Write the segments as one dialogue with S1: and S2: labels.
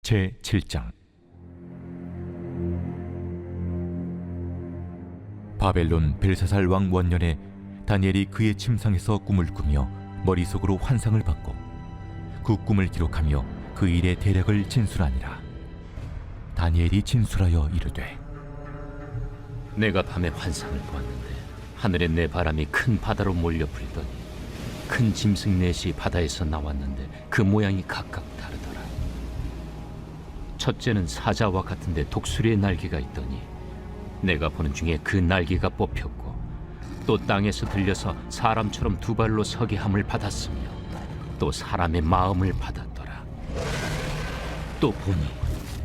S1: 제7장. 바벨론 벨사살 왕 원년에 다니엘이 그의 침상에서 꿈을 꾸며 머릿속으로 환상을 받고 그 꿈을 기록하며 그 일의 대략을 진술하니라. 다니엘이 진술하여 이르되,
S2: 내가 밤에 환상을 보았는데 하늘에 내 바람이 큰 바다로 몰려 불더니 큰 짐승 넷이 바다에서 나왔는데 그 모양이 각각 다르더라. 첫째는 사자와 같은데 독수리의 날개가 있더니 내가 보는 중에 그 날개가 뽑혔고 또 땅에서 들려서 사람처럼 두 발로 서게 함을 받았으며 또 사람의 마음을 받았더라. 또 보니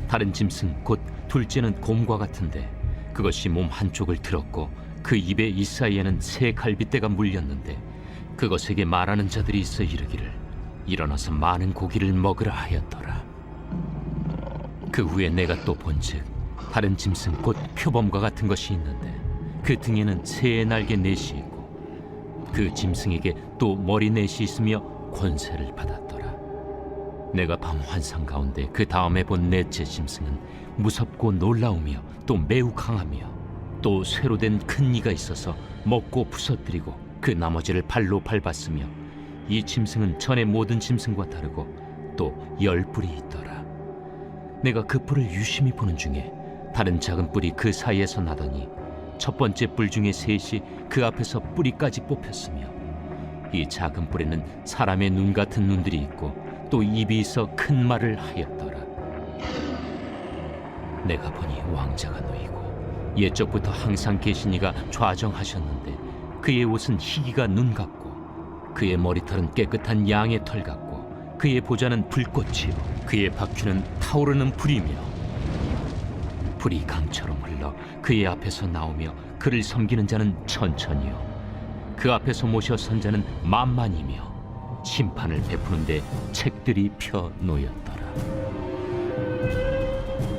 S2: 다른 짐승 곧 둘째는 곰과 같은데 그것이 몸 한쪽을 들었고 그 입의 이사이에는 새 갈빗대가 물렸는데 그것에게 말하는 자들이 있어 이르기를 일어나서 많은 고기를 먹으라 하였더라. 그 후에 내가 또 본즉 다른 짐승 곧 표범과 같은 것이 있는데 그 등에는 새의 날개 넷이 있고 그 짐승에게 또 머리 넷이 있으며 권세를 받았더라. 내가 밤 환상 가운데 그 다음에 본 넷째 짐승은 무섭고 놀라우며 또 매우 강하며 또 쇠로 된 큰 이가 있어서 먹고 부서뜨리고 그 나머지를 발로 밟았으며 이 짐승은 전의 모든 짐승과 다르고 또 10뿔이 있더라. 내가 그 뿔을 유심히 보는 중에 다른 작은 뿔이 그 사이에서 나더니 첫 번째 뿔 중에 셋이 그 앞에서 뿌리까지 뽑혔으며 이 작은 뿔에는 사람의 눈 같은 눈들이 있고 또 입이 있어 큰 말을 하였더라. 내가 보니 왕자가 놓이고 옛적부터 항상 계신 이가 좌정하셨는데 그의 옷은 희기가 눈 같고 그의 머리털은 깨끗한 양의 털 같고 그의 보좌는 불꽃이요 그의 바퀴는 타오르는 불이며 불이 강처럼 흘러 그의 앞에서 나오며 그를 섬기는 자는 천천히요 그 앞에서 모셔 선 자는 만만이며 심판을 베푸는데 책들이 펴 놓였더라.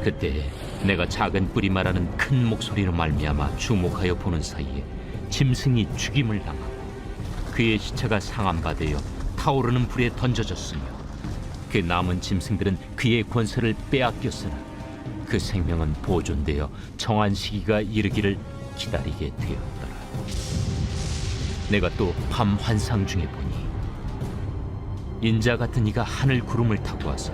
S2: 그때 내가 작은 뿔이 말하는 큰 목소리로 말미암아 주목하여 보는 사이에 짐승이 죽임을 당하고 그의 시체가 상함받아 타오르는 불에 던져졌으며 그 남은 짐승들은 그의 권세를 빼앗겼으나 그 생명은 보존되어 정한 시기가 이르기를 기다리게 되었더라. 내가 또 밤 환상 중에 보니 인자 같은 이가 하늘 구름을 타고 와서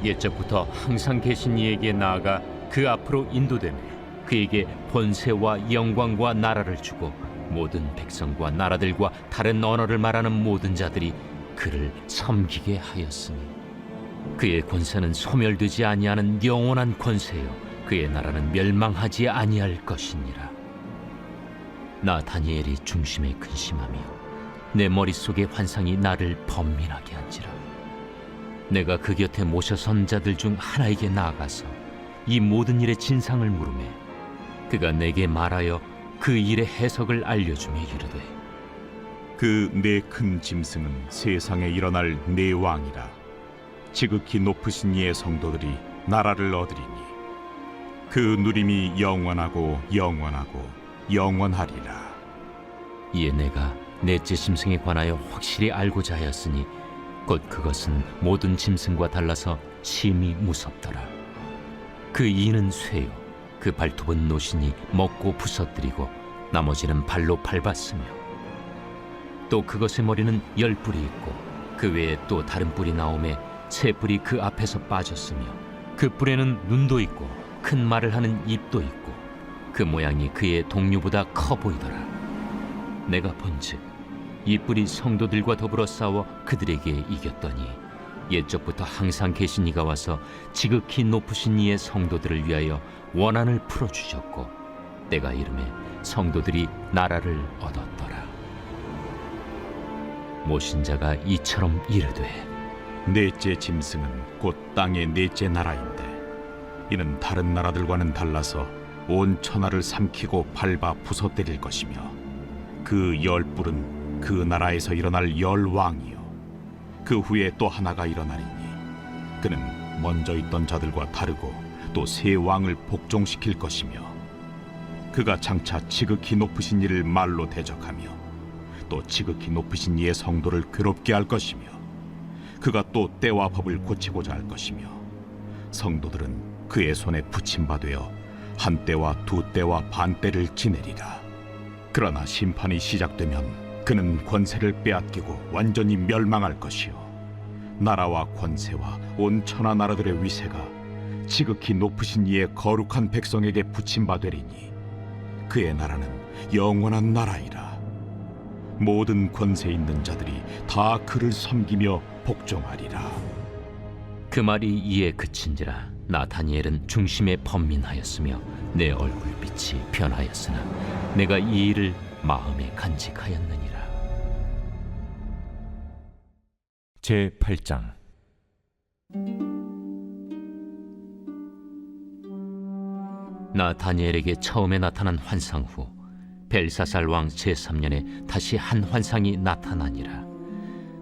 S2: 옛적부터 항상 계신 이에게 나아가 그 앞으로 인도되며 그에게 권세와 영광과 나라를 주고 모든 백성과 나라들과 다른 언어를 말하는 모든 자들이 그를 섬기게 하였으니 그의 권세는 소멸되지 아니하는 영원한 권세요 그의 나라는 멸망하지 아니할 것이니라. 나 다니엘이 중심에 근심하며 내 머릿속의 환상이 나를 번민하게 한지라. 내가 그 곁에 모셔 선 자들 중 하나에게 나아가서 이 모든 일의 진상을 물으매 그가 내게 말하여 그 일의 해석을 알려주며 이르되,
S3: 그 네 큰 짐승은 세상에 일어날 네 왕이라. 지극히 높으신 이의 성도들이 나라를 얻으리니 그 누림이 영원하고 영원하고 영원하리라.
S2: 이에 내가 넷째 짐승에 관하여 확실히 알고자 하였으니 곧 그것은 모든 짐승과 달라서 심히 무섭더라. 그 이는 쇠요 그 발톱은 노신이 먹고 부서뜨리고 나머지는 발로 밟았으며 또 그것의 머리는 10뿔이 있고 그 외에 또 다른 뿔이 나오매 새 뿔이 그 앞에서 빠졌으며 그 뿔에는 눈도 있고 큰 말을 하는 입도 있고 그 모양이 그의 동류보다 커 보이더라. 내가 본즉 이 뿔이 성도들과 더불어 싸워 그들에게 이겼더니 옛적부터 항상 계신 이가 와서 지극히 높으신 이의 성도들을 위하여 원한을 풀어주셨고 내가 이름에 성도들이 나라를 얻었더라. 모신 자가 이처럼 이르되,
S3: 넷째 짐승은 곧 땅의 넷째 나라인데 이는 다른 나라들과는 달라서 온 천하를 삼키고 밟아 부서뜨릴 것이며 그 10뿔은 그 나라에서 일어날 10왕이요 그 후에 또 하나가 일어나리니 그는 먼저 있던 자들과 다르고 또 새 왕을 복종시킬 것이며 그가 장차 지극히 높으신 이를 말로 대적하며 또 지극히 높으신 이의 성도를 괴롭게 할 것이며 그가 또 때와 법을 고치고자 할 것이며 성도들은 그의 손에 붙임바되어 한 때와 두 때와 반 때를 지내리라. 그러나 심판이 시작되면 그는 권세를 빼앗기고 완전히 멸망할 것이요 나라와 권세와 온 천하 나라들의 위세가 지극히 높으신 이의 거룩한 백성에게 붙임바되리니 그의 나라는 영원한 나라이라. 모든 권세 있는 자들이 다 그를 섬기며 복종하리라.
S2: 그 말이 이에 그친지라 나 다니엘은 중심에 번민하였으며 내 얼굴빛이 변하였으나 내가 이 일을 마음에 간직하였느니라.
S1: 제 8장.
S2: 나 다니엘에게 처음에 나타난 환상 후 벨사살 왕 제3년에 다시 한 환상이 나타나니라.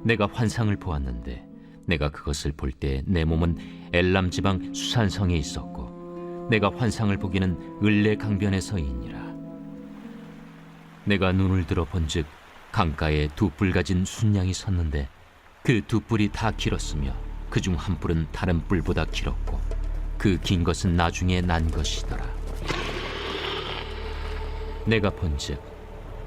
S2: 내가 환상을 보았는데 내가 그것을 볼 때 내 몸은 엘람 지방 수산성에 있었고 내가 환상을 보기는 을레 강변에서이니라. 내가 눈을 들어 본즉 강가에 두 뿔 가진 순양이 섰는데 그 두 뿔이 다 길었으며 그중 한 뿔은 다른 뿔보다 길었고 그 긴 것은 나중에 난 것이더라. 내가 본즉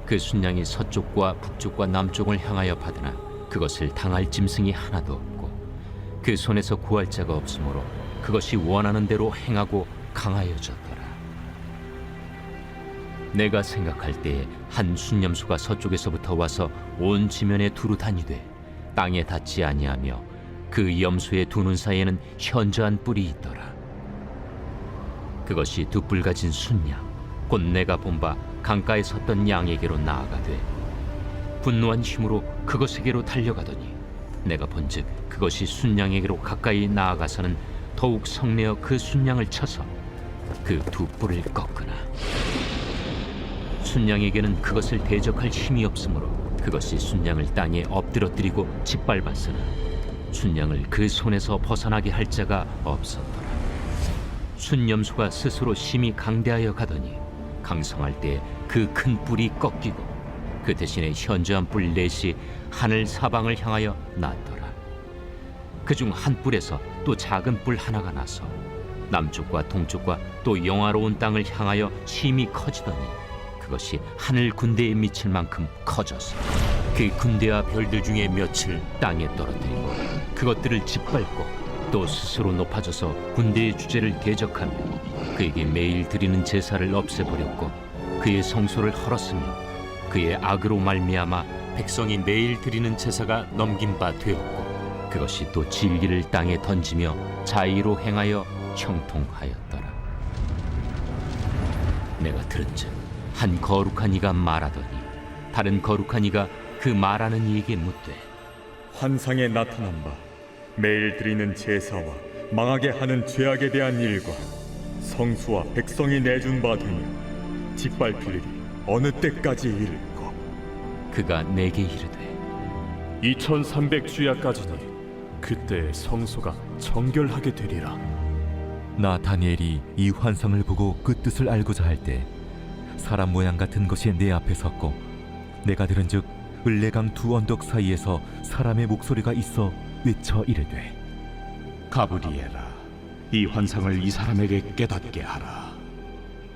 S2: 그 순양이 서쪽과 북쪽과 남쪽을 향하여 받으나 그것을 당할 짐승이 하나도 없고 그 손에서 구할 자가 없으므로 그것이 원하는 대로 행하고 강하여졌더라. 내가 생각할 때에 한 순념수가 서쪽에서부터 와서 온 지면에 두루 다니되 땅에 닿지 아니하며 그 염소의 두 눈 사이에는 현저한 뿔이 있더라. 그것이 두 뿔 가진 순양 곧 내가 본 바 강가에 섰던 양에게로 나아가되 분노한 힘으로 그것에게로 달려가더니 내가 본즉 그것이 순양에게로 가까이 나아가서는 더욱 성내어 그 순양을 쳐서 그 두 뿔을 꺾으나 순양에게는 그것을 대적할 힘이 없으므로 그것이 순양을 땅에 엎드러뜨리고 짓밟았으나 순양을 그 손에서 벗어나게 할 자가 없었더라. 순염소가 스스로 심히 강대하여 가더니 강성할 때 그 큰 뿔이 꺾이고 그 대신에 현저한 뿔 넷이 하늘 사방을 향하여 났더라. 그중 한 뿔에서 또 작은 뿔 하나가 나서 남쪽과 동쪽과 또 영화로운 땅을 향하여 심히 커지더니 그것이 하늘 군대에 미칠 만큼 커져서 그 군대와 별들 중에 몇을 땅에 떨어뜨리고 그것들을 짓밟고 또 스스로 높아져서 군대의 주제를 대적하며 그에게 매일 드리는 제사를 없애버렸고 그의 성소를 헐었으며 그의 악으로 말미암아 백성이 매일 드리는 제사가 넘긴 바 되었고 그것이 또 진리를 땅에 던지며 자의로 행하여 형통하였더라. 내가 들은즉 한 거룩한 이가 말하더니 다른 거룩한 이가 그 말하는 이에게 묻되
S4: 환상에 나타난 바 매일 드리는 제사와 망하게 하는 죄악에 대한 일과 성수와 백성이 내준 바 되며 짓밟힐 일이 어느 때까지 이를까?
S2: 그가 내게 이르되
S5: 2300주야까지니 그때 성소가 정결하게 되리라.
S1: 나 다니엘이 이 환상을 보고 그 뜻을 알고자 할 때 사람 모양 같은 것이 내 앞에 섰고 내가 들은즉 을레강 두 언덕 사이에서 사람의 목소리가 있어 외쳐 이르되
S3: 가브리엘아, 이 환상을 이 사람에게 깨닫게 하라.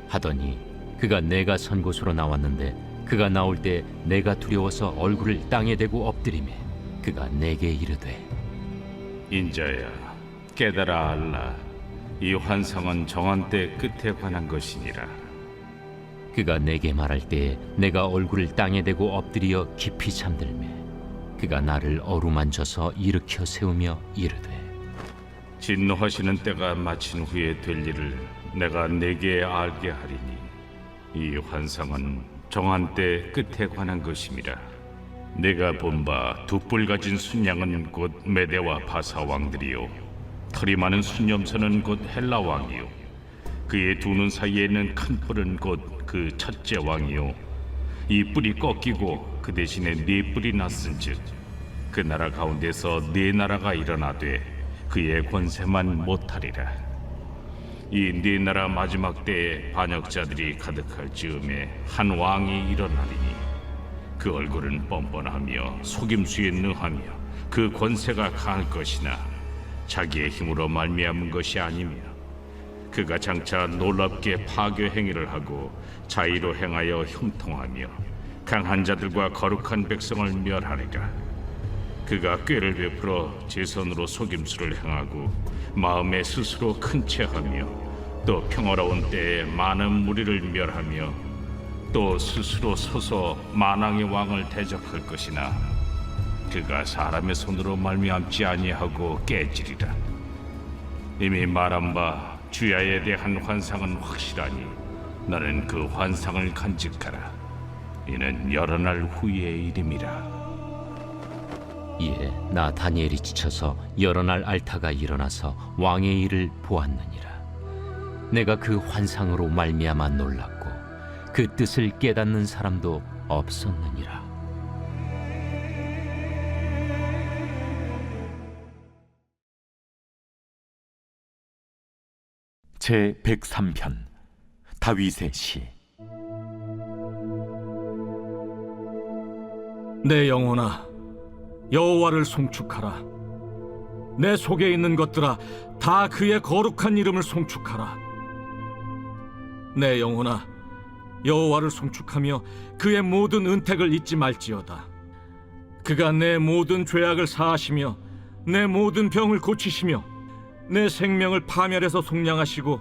S2: 하더니 그가 내가 선 곳으로 나왔는데 그가 나올 때 내가 두려워서 얼굴을 땅에 대고 엎드리매 그가 내게 이르되
S6: 인자야, 깨달아 알라. 이 환상은 정한 때 끝에 관한 것이니라.
S2: 그가 내게 말할 때에 내가 얼굴을 땅에 대고 엎드려 깊이 잠들매 그가 나를 어루만져서 일으켜 세우며 이르되
S6: 진노하시는 때가 마친 후에 될 일을 내가 내게 알게 하리니 이 환상은 정한 때 끝에 관한 것임이라. 내가 본 바 두 뿔 가진 순양은 곧 메대와 바사 왕들이요 털이 많은 순염소는 곧 헬라 왕이요 그의 두 눈 사이에 있는 큰 뿔은 곧 그 첫째 왕이요 이 뿔이 꺾이고 그 대신에 네 뿔이 났은즉 그 나라 가운데서 네 나라가 일어나되 그의 권세만 못하리라. 이 네 나라 마지막 때에 반역자들이 가득할 즈음에 한 왕이 일어나리니 그 얼굴은 뻔뻔하며 속임수에 능하며 그 권세가 강할 것이나 자기의 힘으로 말미암은 것이 아니며 그가 장차 놀랍게 파괴 행위를 하고 자의로 행하여 형통하며 강한 자들과 거룩한 백성을 멸하리라. 그가 꾀를 베풀어 제 손으로 속임수를 행하고 마음에 스스로 큰 채하며 또 평화로운 때에 많은 무리를 멸하며 또 스스로 서서 만왕의 왕을 대적할 것이나 그가 사람의 손으로 말미암지 아니하고 깨지리라. 이미 말한 바 주야에 대한 환상은 확실하니 나는 그 환상을 간직하라. 이는 여러 날 후의 일임이라.
S2: 이에 나 다니엘이 지쳐서 여러 날 앓다가 일어나서 왕의 일을 보았느니라. 내가 그 환상으로 말미암아 놀랐고 그 뜻을 깨닫는 사람도 없었느니라.
S1: 제 103편 다윗의 시.
S7: 내 영혼아, 여호와를 송축하라. 내 속에 있는 것들아, 다 그의 거룩한 이름을 송축하라. 내 영혼아, 여호와를 송축하며 그의 모든 은택을 잊지 말지어다. 그가 내 모든 죄악을 사하시며 내 모든 병을 고치시며 내 생명을 파멸해서 속량하시고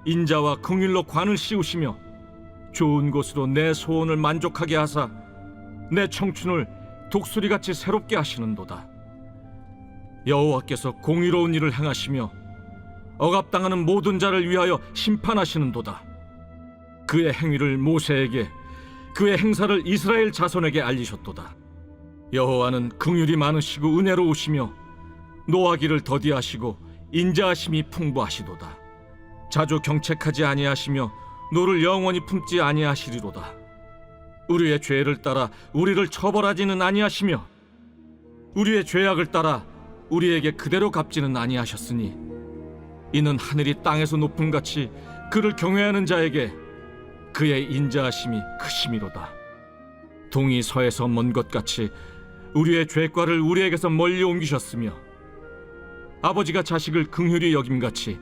S7: 인자와 긍휼로 관을 씌우시며 좋은 곳으로 내 소원을 만족하게 하사 내 청춘을 독수리같이 새롭게 하시는도다. 여호와께서 공의로운 일을 행하시며 억압당하는 모든 자를 위하여 심판하시는도다. 그의 행위를 모세에게, 그의 행사를 이스라엘 자손에게 알리셨도다. 여호와는 긍휼이 많으시고 은혜로우시며 노하기를 더디하시고 인자하심이 풍부하시도다. 자주 경책하지 아니하시며 노를 영원히 품지 아니하시리로다. 우리의 죄를 따라 우리를 처벌하지는 아니하시며 우리의 죄악을 따라 우리에게 그대로 갚지는 아니하셨으니 이는 하늘이 땅에서 높음같이 그를 경외하는 자에게 그의 인자하심이 크심이로다. 동이 서에서 먼 것 같이 우리의 죄과를 우리에게서 멀리 옮기셨으며 아버지가 자식을 긍휼히 여김같이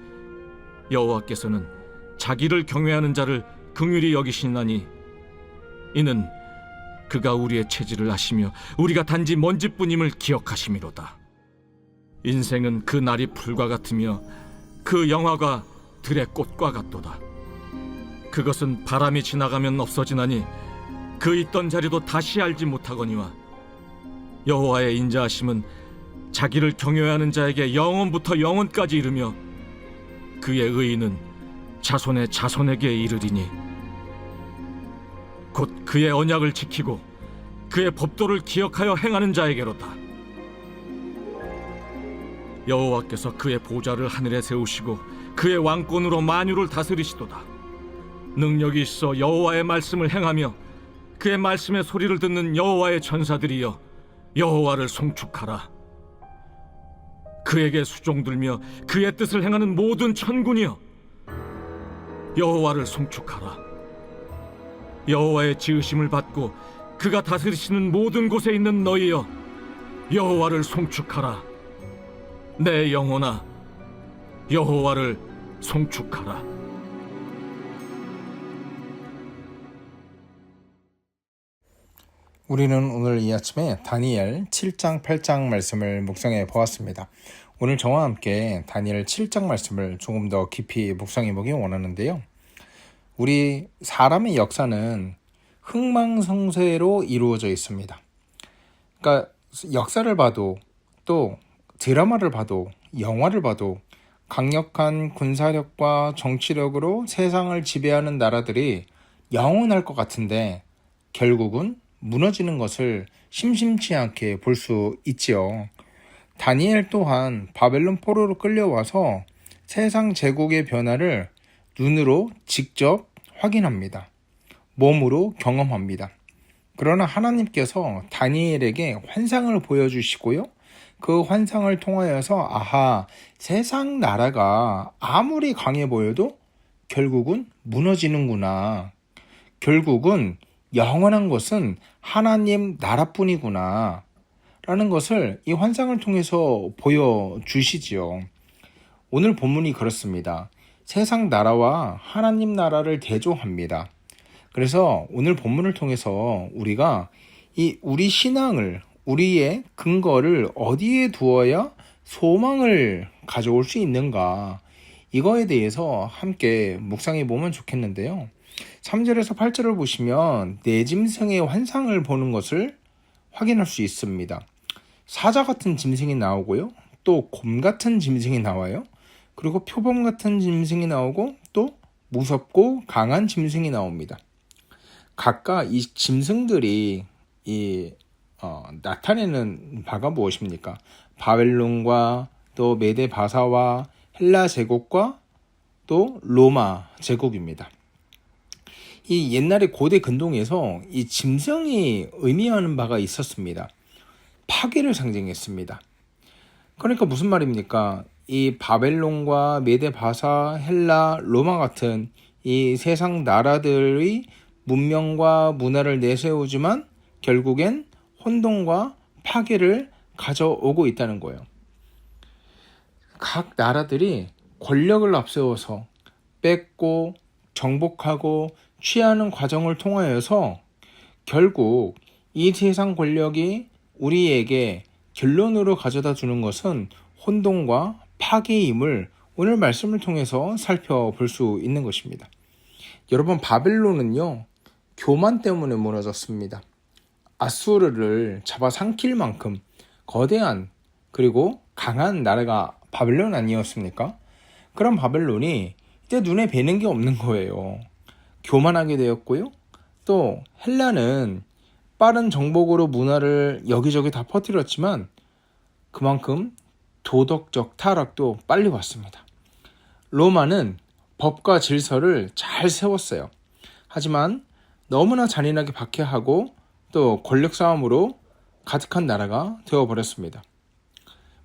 S7: 여호와께서는 자기를 경외하는 자를 긍휼히 여기시나니 이는 그가 우리의 체질을 아시며 우리가 단지 먼지뿐임을 기억하심이로다. 인생은 그 날이 풀과 같으며 그 영화가 들의 꽃과 같도다. 그것은 바람이 지나가면 없어지나니 그 있던 자리도 다시 알지 못하거니와 여호와의 인자하심은 자기를 경외하는 자에게 영원부터 영원까지 이르며 그의 의인은 자손의 자손에게 이르리니 곧 그의 언약을 지키고 그의 법도를 기억하여 행하는 자에게로다. 여호와께서 그의 보좌를 하늘에 세우시고 그의 왕권으로 만유를 다스리시도다. 능력이 있어 여호와의 말씀을 행하며 그의 말씀의 소리를 듣는 여호와의 천사들이여 여호와를 송축하라. 그에게 수종들며 그의 뜻을 행하는 모든 천군이여 여호와를 송축하라. 여호와의 지으심을 받고 그가 다스리시는 모든 곳에 있는 너희여 여호와를 송축하라. 내 영혼아, 여호와를 송축하라.
S8: 우리는 오늘 이 아침에 다니엘 7장 8장 말씀을 묵상해 보았습니다. 오늘 저와 함께 다니엘 7장 말씀을 조금 더 깊이 묵상해 보기 원하는데요. 우리 사람의 역사는 흥망성쇠로 이루어져 있습니다. 그러니까 역사를 봐도 또 드라마를 봐도 영화를 봐도 강력한 군사력과 정치력으로 세상을 지배하는 나라들이 영원할 것 같은데 결국은 무너지는 것을 심심치 않게 볼 수 있지요. 다니엘 또한 바벨론 포로로 끌려와서 세상 제국의 변화를 눈으로 직접 확인합니다. 몸으로 경험합니다. 그러나 하나님께서 다니엘에게 환상을 보여주시고요. 그 환상을 통하여서 아하, 세상 나라가 아무리 강해 보여도 결국은 무너지는구나. 결국은 영원한 것은 하나님 나라뿐이구나 라는 것을 이 환상을 통해서 보여주시지요. 오늘 본문이 그렇습니다. 세상 나라와 하나님 나라를 대조합니다. 그래서 오늘 본문을 통해서 우리가 우리 신앙을, 우리의 근거를 어디에 두어야 소망을 가져올 수 있는가, 이거에 대해서 함께 묵상해 보면 좋겠는데요. 3절에서 8절을 보시면 네 짐승의 환상을 보는 것을 확인할 수 있습니다. 사자 같은 짐승이 나오고요, 또 곰 같은 짐승이 나와요. 그리고 표범 같은 짐승이 나오고 또 무섭고 강한 짐승이 나옵니다. 각각 이 짐승들이 나타내는 바가 무엇입니까? 바벨론과 또 메데 바사와 헬라 제국과 또 로마 제국입니다. 이 옛날에 고대 근동에서 이 짐승이 의미하는 바가 있었습니다. 파괴를 상징했습니다. 그러니까 무슨 말입니까? 이 바벨론과 메데 바사, 헬라, 로마 같은 이 세상 나라들의 문명과 문화를 내세우지만 결국엔 혼돈과 파괴를 가져오고 있다는 거예요. 각 나라들이 권력을 앞세워서 뺏고 정복하고 취하는 과정을 통하여서 결국 이 세상 권력이 우리에게 결론으로 가져다 주는 것은 혼돈과 파괴임을 오늘 말씀을 통해서 살펴볼 수 있는 것입니다. 여러분, 바벨론은요, 교만 때문에 무너졌습니다. 아수르를 잡아삼킬 만큼 거대한 그리고 강한 나라가 바벨론 아니었습니까? 그런 바벨론이 이제 눈에 뵈는 게 없는 거예요. 교만하게 되었고요. 또 헬라는 빠른 정복으로 문화를 여기저기 다 퍼뜨렸지만 그만큼 도덕적 타락도 빨리 왔습니다. 로마는 법과 질서를 잘 세웠어요. 하지만 너무나 잔인하게 박해하고 또 권력 싸움으로 가득한 나라가 되어버렸습니다.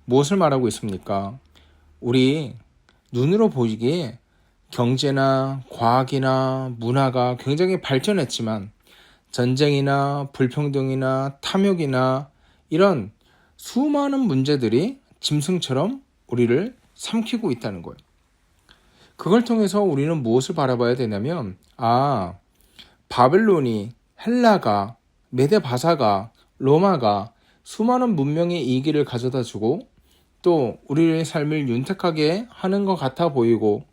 S8: 무엇을 말하고 있습니까? 우리 눈으로 보이기에 경제나 과학이나 문화가 굉장히 발전했지만 전쟁이나 불평등이나 탐욕이나 이런 수많은 문제들이 짐승처럼 우리를 삼키고 있다는 거예요. 그걸 통해서 우리는 무엇을 바라봐야 되냐면, 바벨론이, 헬라가, 메데바사가, 로마가 수많은 문명의 이기를 가져다 주고 또 우리의 삶을 윤택하게 하는 것 같아 보이고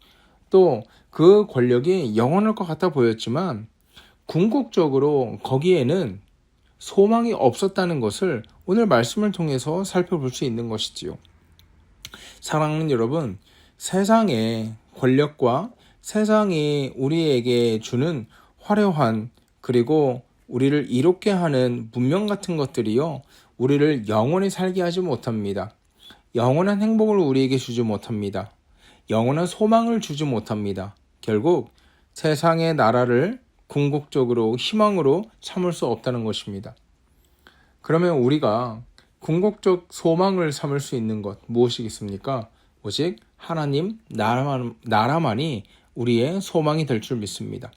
S8: 또 그 권력이 영원할 것 같아 보였지만 궁극적으로 거기에는 소망이 없었다는 것을 오늘 말씀을 통해서 살펴볼 수 있는 것이지요. 사랑하는 여러분, 세상의 권력과 세상이 우리에게 주는 화려한 그리고 우리를 이롭게 하는 문명 같은 것들이요, 우리를 영원히 살게 하지 못합니다. 영원한 행복을 우리에게 주지 못합니다. 영원한 소망을 주지 못합니다. 결국 세상의 나라를 궁극적으로 희망으로 삼을 수 없다는 것입니다. 그러면 우리가 궁극적 소망을 삼을 수 있는 것 무엇이겠습니까? 오직 하나님 나라만이 우리의 소망이 될 줄 믿습니다.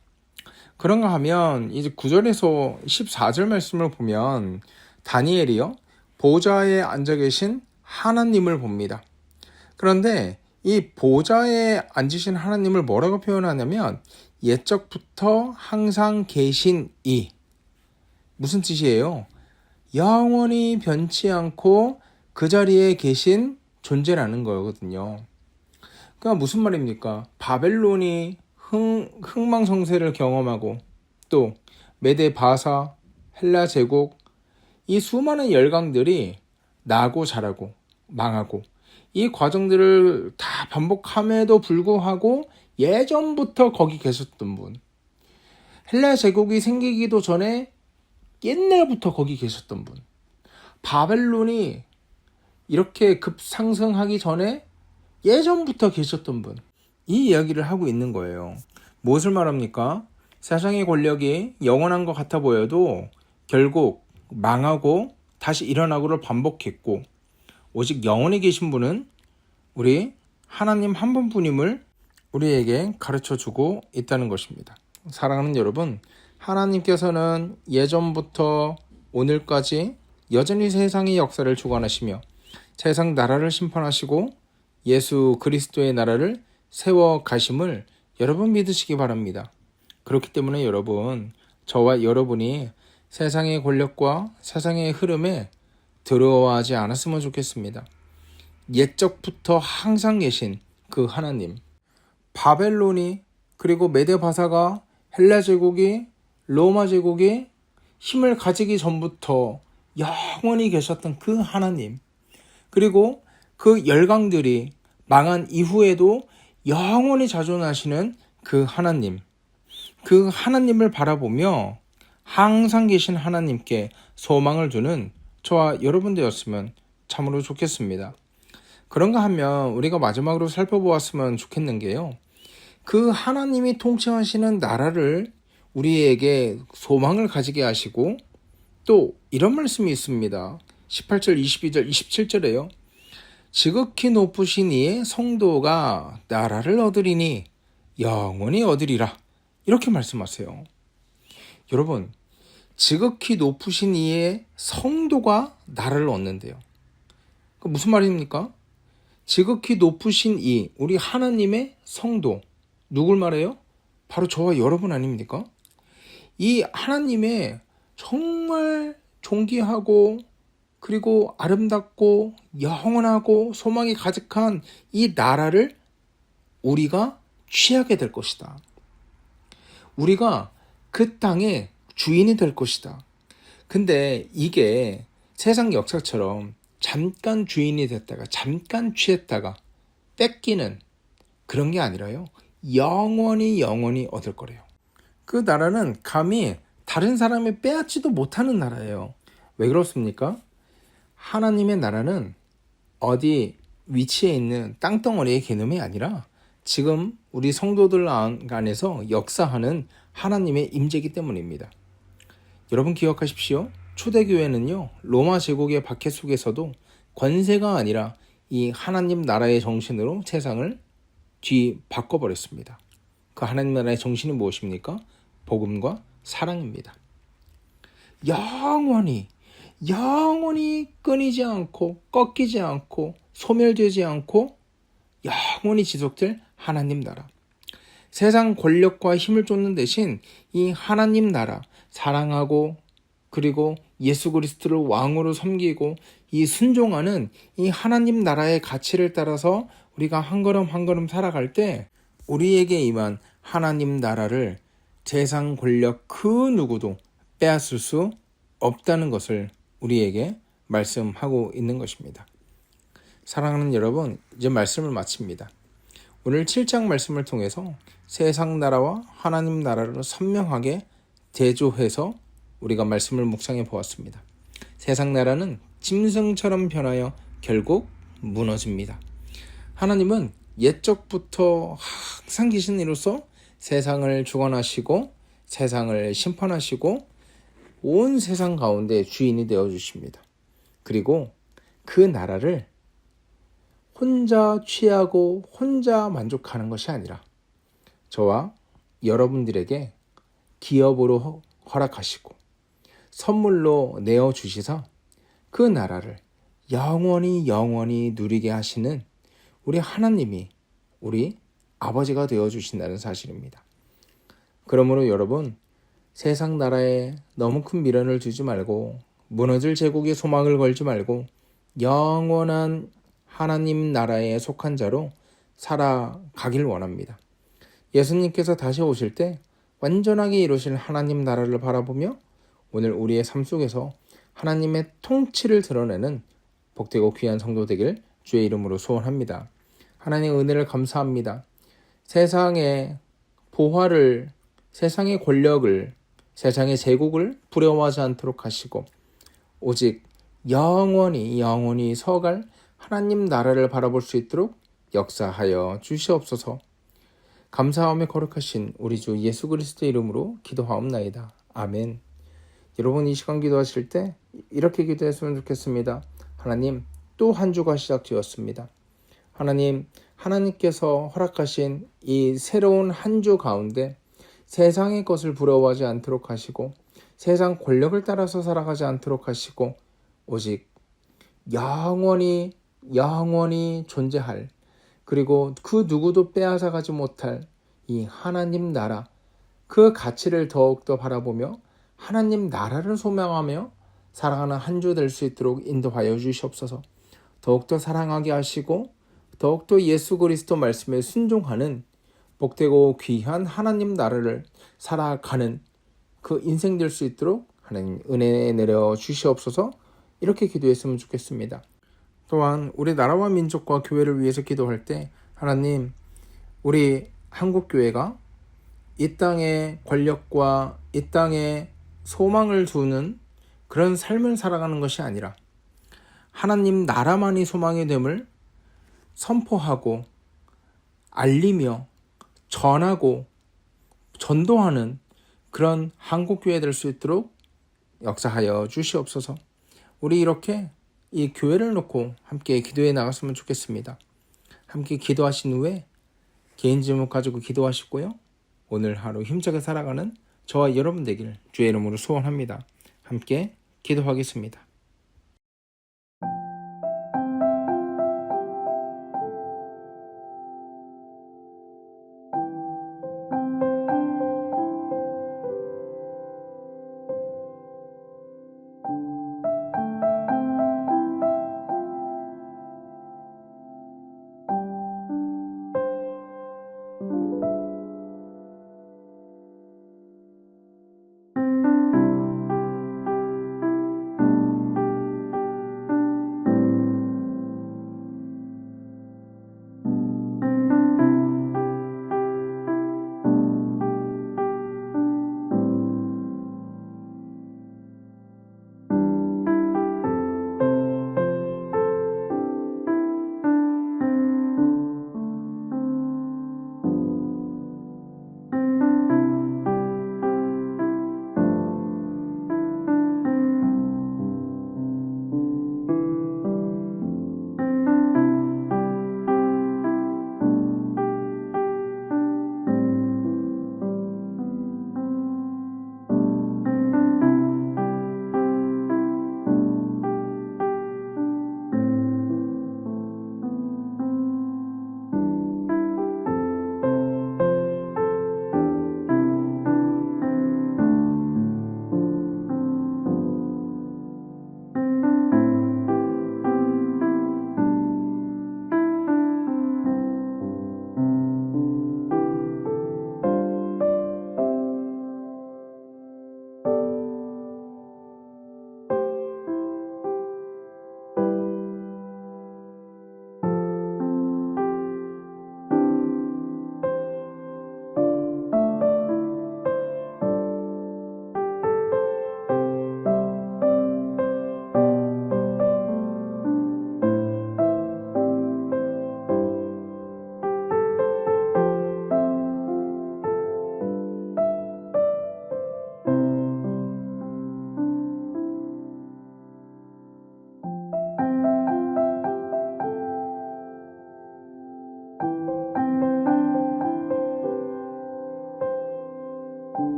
S8: 그런가 하면 이제 9절에서 14절 말씀을 보면 다니엘이요, 보좌에 앉아 계신 하나님을 봅니다. 그런데 이 보좌에 앉으신 하나님을 뭐라고 표현하냐면 옛적부터 항상 계신 이, 무슨 뜻이에요? 영원히 변치 않고 그 자리에 계신 존재라는 거거든요. 그러니까 무슨 말입니까? 바벨론이 흥망성쇠를 경험하고 또 메데 바사, 헬라 제국, 이 수많은 열강들이 나고 자라고 망하고 이 과정들을 다 반복함에도 불구하고 예전부터 거기 계셨던 분, 헬라 제국이 생기기도 전에 옛날부터 거기 계셨던 분, 바벨론이 이렇게 급상승하기 전에 예전부터 계셨던 분, 이 이야기를 하고 있는 거예요. 무엇을 말합니까? 세상의 권력이 영원한 것 같아 보여도 결국 망하고 다시 일어나고를 반복했고 오직 영원히 계신 분은 우리 하나님 한 분뿐임을 우리에게 가르쳐주고 있다는 것입니다. 사랑하는 여러분, 하나님께서는 예전부터 오늘까지 여전히 세상의 역사를 주관하시며 세상 나라를 심판하시고 예수 그리스도의 나라를 세워 가심을 여러분 믿으시기 바랍니다. 그렇기 때문에 여러분, 저와 여러분이 세상의 권력과 세상의 흐름에 두려워하지 않았으면 좋겠습니다. 옛적부터 항상 계신 그 하나님, 바벨론이 그리고 메데바사가 헬라 제국이 로마 제국이 힘을 가지기 전부터 영원히 계셨던 그 하나님, 그리고 그 열강들이 망한 이후에도 영원히 자존하시는 그 하나님, 그 하나님을 바라보며 항상 계신 하나님께 소망을 두는 저와 여러분 되었으면 참으로 좋겠습니다. 그런가 하면 우리가 마지막으로 살펴보았으면 좋겠는 게요, 그 하나님이 통치하시는 나라를 우리에게 소망을 가지게 하시고 또 이런 말씀이 있습니다. 18절, 22절, 27절에요. 지극히 높으신 이의 성도가 나라를 얻으리니 영원히 얻으리라. 이렇게 말씀하세요. 여러분, 지극히 높으신 이의 성도가 나라를 얻는데요. 그 무슨 말입니까? 지극히 높으신 이, 우리 하나님의 성도, 누굴 말해요? 바로 저와 여러분 아닙니까? 이 하나님의 정말 존귀하고 그리고 아름답고 영원하고 소망이 가득한 이 나라를 우리가 취하게 될 것이다. 우리가 그 땅의 주인이 될 것이다. 근데 이게 세상 역사처럼 잠깐 주인이 됐다가 잠깐 취했다가 뺏기는 그런 게 아니라요, 영원히 얻을 거래요. 그 나라는 감히 다른 사람이 빼앗지도 못하는 나라예요. 왜 그렇습니까? 하나님의 나라는 어디 위치에 있는 땅덩어리의 개념이 아니라 지금 우리 성도들 안에서 역사하는 하나님의 임재이기 때문입니다. 여러분 기억하십시오. 초대교회는요, 로마 제국의 박해 속에서도 권세가 아니라 이 하나님 나라의 정신으로 세상을 뒤바꿔버렸습니다. 그 하나님 나라의 정신이 무엇입니까? 복음과 사랑입니다. 영원히 끊이지 않고 꺾이지 않고 소멸되지 않고 영원히 지속될 하나님 나라. 세상 권력과 힘을 쫓는 대신 이 하나님 나라, 사랑하고 그리고 예수 그리스도를 왕으로 섬기고 이 순종하는 이 하나님 나라의 가치를 따라서 우리가 한 걸음 한 걸음 살아갈 때 우리에게 임한 하나님 나라를 세상 권력 그 누구도 빼앗을 수 없다는 것을 우리에게 말씀하고 있는 것입니다. 사랑하는 여러분, 이제 말씀을 마칩니다. 오늘 7장 말씀을 통해서 세상 나라와 하나님 나라를 선명하게 대조해서 우리가 말씀을 묵상해 보았습니다. 세상 나라는 짐승처럼 변하여 결국 무너집니다. 하나님은 옛적부터 항상 계신 이로서 세상을 주관하시고 세상을 심판하시고 온 세상 가운데 주인이 되어주십니다. 그리고 그 나라를 혼자 취하고 혼자 만족하는 것이 아니라 저와 여러분들에게 기업으로 허락하시고 선물로 내어주시사 그 나라를 영원히 누리게 하시는 우리 하나님이 우리 아버지가 되어주신다는 사실입니다. 그러므로 여러분, 세상 나라에 너무 큰 미련을 두지 말고 무너질 제국에 소망을 걸지 말고 영원한 하나님 나라에 속한 자로 살아가길 원합니다. 예수님께서 다시 오실 때 완전하게 이루실 하나님 나라를 바라보며 오늘 우리의 삶 속에서 하나님의 통치를 드러내는 복되고 귀한 성도 되길 주의 이름으로 소원합니다. 하나님의 은혜를 감사합니다. 세상의 보화를, 세상의 권력을, 세상의 제국을 부려워하지 않도록 하시고 오직 영원히 서갈 하나님 나라를 바라볼 수 있도록 역사하여 주시옵소서. 감사하며 거룩하신 우리 주 예수 그리스도의 이름으로 기도하옵나이다. 아멘. 여러분 이 시간 기도하실 때 이렇게 기도했으면 좋겠습니다. 하나님, 또 한 주가 시작되었습니다. 하나님, 하나님께서 허락하신 이 새로운 한 주 가운데 세상의 것을 부러워하지 않도록 하시고 세상 권력을 따라서 살아가지 않도록 하시고 오직 영원히 존재할, 그리고 그 누구도 빼앗아가지 못할 이 하나님 나라, 그 가치를 더욱더 바라보며 하나님 나라를 소명하며 사랑하는 한 주 될 수 있도록 인도하여 주시옵소서. 더욱더 사랑하게 하시고 더욱더 예수 그리스도 말씀에 순종하는 복되고 귀한 하나님 나라를 살아가는 그 인생 될 수 있도록 하나님 은혜 내려 주시옵소서. 이렇게 기도했으면 좋겠습니다. 또한 우리 나라와 민족과 교회를 위해서 기도할 때 하나님, 우리 한국교회가 이 땅의 권력과 이 땅에 소망을 두는 그런 삶을 살아가는 것이 아니라 하나님 나라만이 소망이 됨을 선포하고 알리며 전하고 전도하는 그런 한국교회 될 수 있도록 역사하여 주시옵소서. 우리 이렇게 이 교회를 놓고 함께 기도해 나갔으면 좋겠습니다. 함께 기도하신 후에 개인 제목 가지고 기도하시고요. 오늘 하루 힘차게 살아가는 저와 여러분 되기를 주의 이름으로 소원합니다. 함께 기도하겠습니다.